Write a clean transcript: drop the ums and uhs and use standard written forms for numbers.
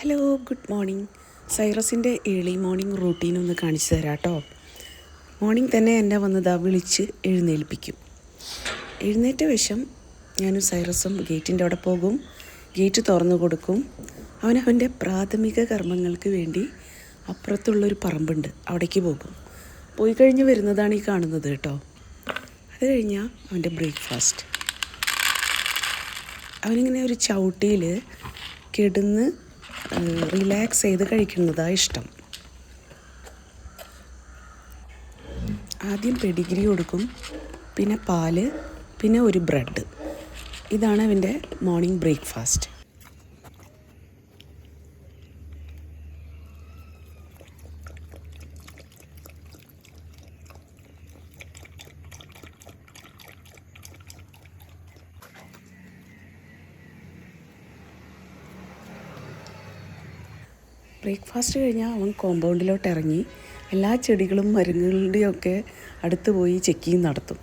Hello, good morning. സൈറസിൻ്റെ early morning routine ഒന്ന് കാണിച്ചു തരാം കേട്ടോ. മോർണിംഗ് തന്നെ എന്നെ വന്നതാ വിളിച്ച് എഴുന്നേൽപ്പിക്കും. എഴുന്നേറ്റ വശം ഞാനും സൈറസും ഗേറ്റിൻ്റെ അവിടെ പോകും. ഗേറ്റ് തുറന്നു കൊടുക്കും. അവനവൻ്റെ പ്രാഥമിക കർമ്മങ്ങൾക്ക് വേണ്ടി അപ്പുറത്തുള്ളൊരു പറമ്പുണ്ട്, അവിടേക്ക് പോകും. പോയി കഴിഞ്ഞ് വരുന്നതാണ് ഈ കാണുന്നത് കേട്ടോ. അത് കഴിഞ്ഞാൽ അവൻ്റെ ബ്രേക്ക്ഫാസ്റ്റ്. അവനിങ്ങനെ ഒരു ചവിട്ടിയിൽ കിടന്ന് റിലാക്സ് ചെയ്ത് കഴിക്കുന്നതാണ് ഇഷ്ടം. ആദ്യം പെഡിഗ്രി കൊടുക്കും, പിന്നെ പാല്, പിന്നെ ഒരു ബ്രെഡ്. ഇതാണ് അവൻ്റെ മോർണിംഗ് ബ്രേക്ക്ഫാസ്റ്റ്. ബ്രേക്ക്ഫാസ്റ്റ് കഴിഞ്ഞാൽ അവൻ കോമ്പൗണ്ടിലോട്ട് ഇറങ്ങി എല്ലാ ചെടികളും മരങ്ങളുടെയൊക്കെ അടുത്ത് പോയി ചെക്കിങ് നടത്തും.